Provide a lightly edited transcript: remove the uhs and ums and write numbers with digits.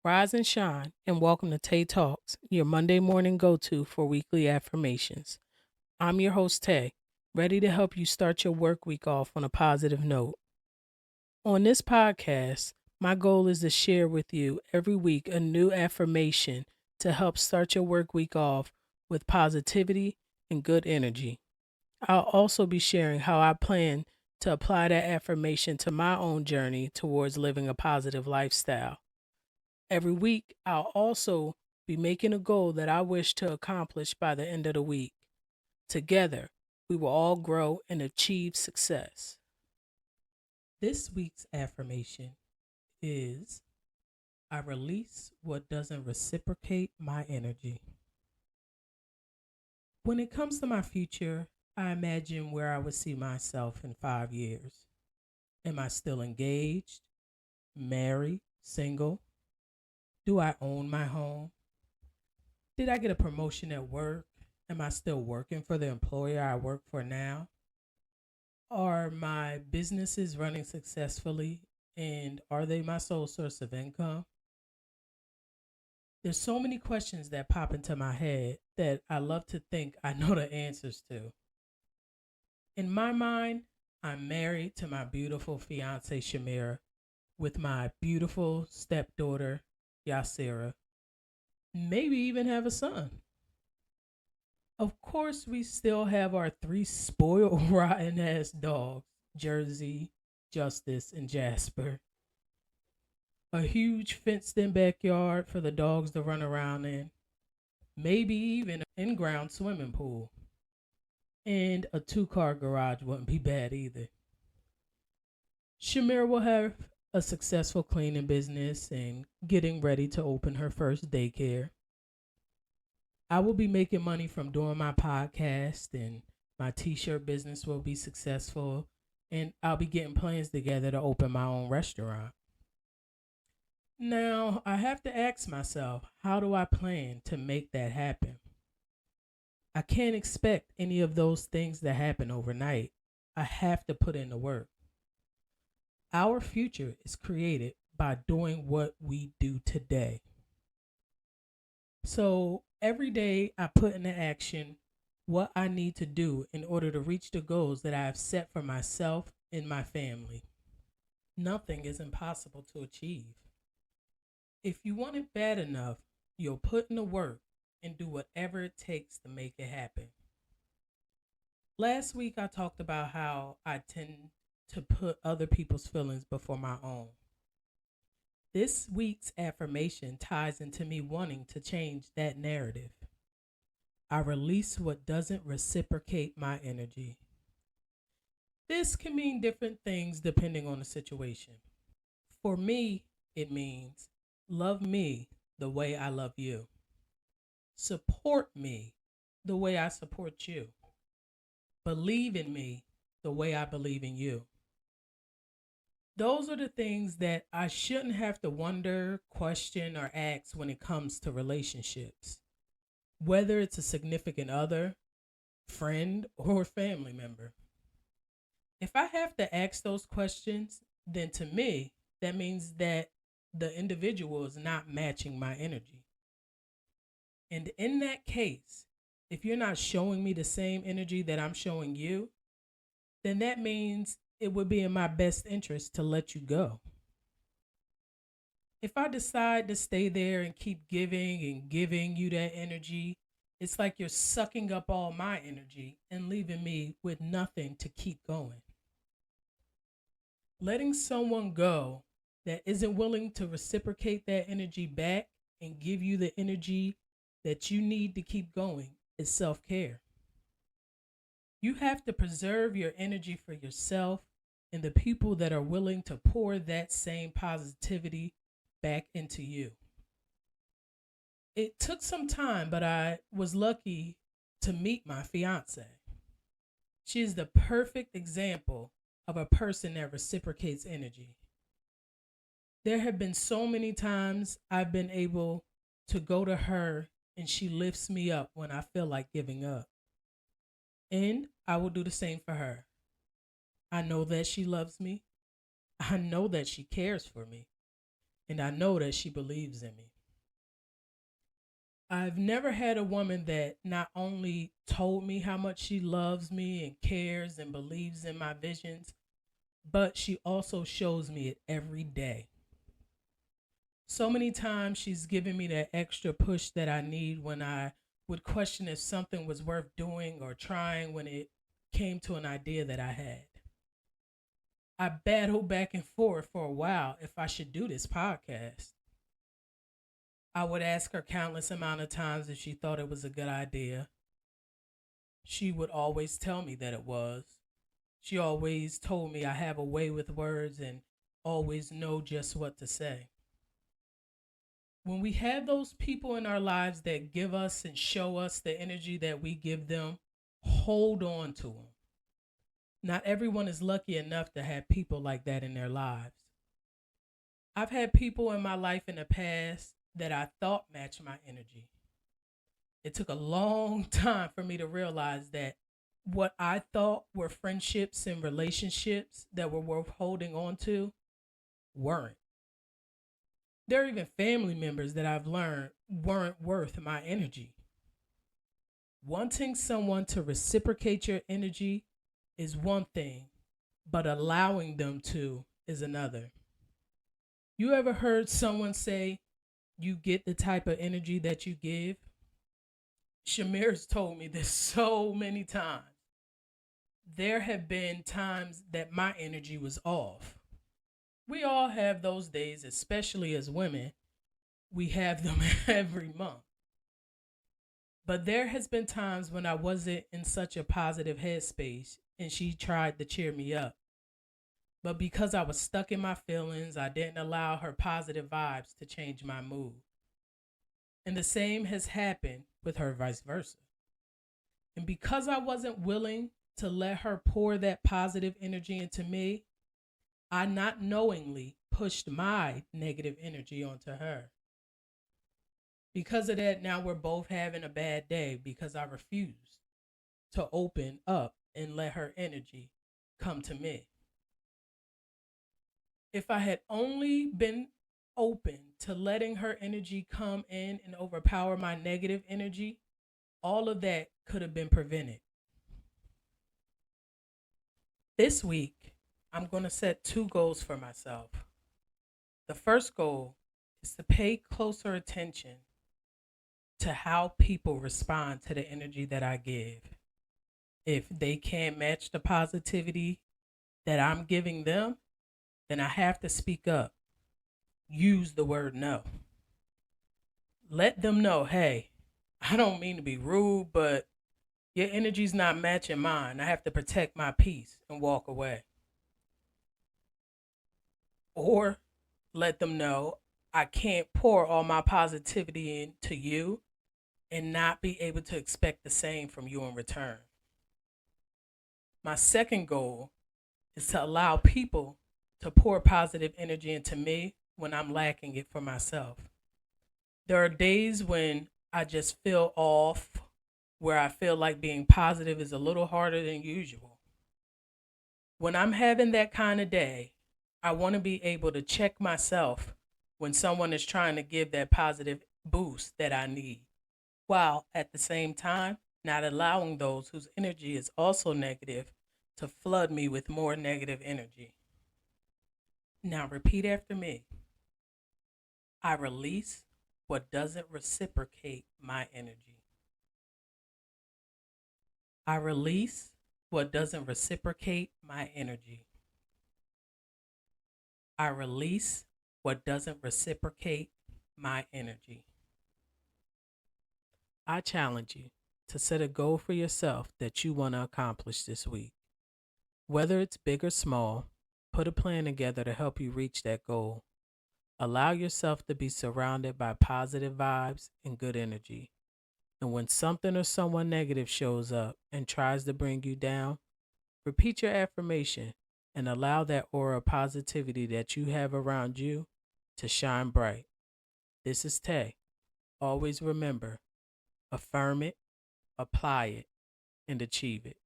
Rise and shine, and welcome to Tay Talks, your Monday morning go to for weekly affirmations. I'm your host, Tay, ready to help you start your work week off on a positive note. On this podcast, my goal is to share with you every week a new affirmation to help start your work week off with positivity and good energy. I'll also be sharing how I plan to apply that affirmation to my own journey towards living a positive lifestyle. Every week, I'll also be making a goal that I wish to accomplish by the end of the week. Together, we will all grow and achieve success. This week's affirmation is I release what doesn't reciprocate my energy. When it comes to my future, I imagine where I would see myself in 5 years. Am I still engaged, married, single? Do I own my home? Did I get a promotion at work? Am I still working for the employer I work for now? Are my businesses running successfully and are they my sole source of income? There's so many questions that pop into my head that I love to think I know the answers to. In my mind, I'm married to my beautiful fiance Shamira with my beautiful stepdaughter Yasira. Maybe even have a son. Of course, we still have our three spoiled, rotten ass dogs Jersey, Justice, and Jasper. A huge fenced in backyard for the dogs to run around in. Maybe even an in ground swimming pool. And a 2-car garage wouldn't be bad either. Shamir will have a successful cleaning business and getting ready to open her first daycare. I will be making money from doing my podcast, and my t-shirt business will be successful, and I'll be getting plans together to open my own restaurant. Now, I have to ask myself, how do I plan to make that happen? I can't expect any of those things to happen overnight. I have to put in the work. Our future is created by doing what we do today. So every day I put into action what I need to do in order to reach the goals that I have set for myself and my family. Nothing is impossible to achieve. If you want it bad enough, you'll put in the work and do whatever it takes to make it happen. Last week I talked about how I tend to put other people's feelings before my own. This week's affirmation ties into me wanting to change that narrative. I release what doesn't reciprocate my energy. This can mean different things depending on the situation. For me, it means love me the way I love you. Support me the way I support you. Believe in me the way I believe in you. Those are the things that I shouldn't have to wonder, question, or ask when it comes to relationships, whether it's a significant other, friend, or family member. If I have to ask those questions, then to me, that means that the individual is not matching my energy. And in that case, if you're not showing me the same energy that I'm showing you, then that means it would be in my best interest to let you go. If I decide to stay there and keep giving and giving you that energy, it's like you're sucking up all my energy and leaving me with nothing to keep going. Letting someone go that isn't willing to reciprocate that energy back and give you the energy that you need to keep going is self care. You have to preserve your energy for yourself and the people that are willing to pour that same positivity back into you. It took some time, but I was lucky to meet my fiance. She is the perfect example of a person that reciprocates energy. There have been so many times I've been able to go to her and she lifts me up when I feel like giving up. And I will do the same for her. I know that she loves me. I know that she cares for me. and I know that she believes in me. I've never had a woman that not only told me how much she loves me and cares and believes in my visions, but she also shows me it every day. So many times she's given me that extra push that I need when I would question if something was worth doing or trying when it came to an idea that I had. I battled back and forth for a while if I should do this podcast. I would ask her countless amount of times if she thought it was a good idea. She would always tell me that it was. She always told me I have a way with words and always know just what to say. When we have those people in our lives that give us and show us the energy that we give them, hold on to them. Not everyone is lucky enough to have people like that in their lives. I've had people in my life in the past that I thought matched my energy. It took a long time for me to realize that what I thought were friendships and relationships that were worth holding on to weren't. There are even family members that I've learned weren't worth my energy. Wanting someone to reciprocate your energy is one thing, but allowing them to is another. You ever heard someone say, you get the type of energy that you give? Shamir's told me this so many times. There have been times that my energy was off. We all have those days, especially as women. We have them every month. But there has been times when I wasn't in such a positive headspace and she tried to cheer me up. But because I was stuck in my feelings, I didn't allow her positive vibes to change my mood. And the same has happened with her vice versa. And because I wasn't willing to let her pour that positive energy into me, I not knowingly pushed my negative energy onto her. Because of that, now we're both having a bad day because I refused to open up and let her energy come to me. If I had only been open to letting her energy come in and overpower my negative energy, all of that could have been prevented. This week, I'm going to set 2 goals for myself. The first goal is to pay closer attention to how people respond to the energy that I give. If they can't match the positivity that I'm giving them, then I have to speak up. Use the word no. Let them know, hey, I don't mean to be rude, but your energy's not matching mine. I have to protect my peace and walk away. Or let them know I can't pour all my positivity into you and not be able to expect the same from you in return. My second goal is to allow people to pour positive energy into me when I'm lacking it for myself. There are days when I just feel off, where I feel like being positive is a little harder than usual. When I'm having that kind of day, I want to be able to check myself when someone is trying to give that positive boost that I need, while at the same time not allowing those whose energy is also negative to flood me with more negative energy. Now repeat after me. I release what doesn't reciprocate my energy. I release what doesn't reciprocate my energy. I release what doesn't reciprocate my energy. I challenge you to set a goal for yourself that you want to accomplish this week. Whether it's big or small, put a plan together to help you reach that goal. Allow yourself to be surrounded by positive vibes and good energy. And when something or someone negative shows up and tries to bring you down, repeat your affirmation and allow that aura of positivity that you have around you to shine bright. This is Tay. Always remember, affirm it, apply it, and achieve it.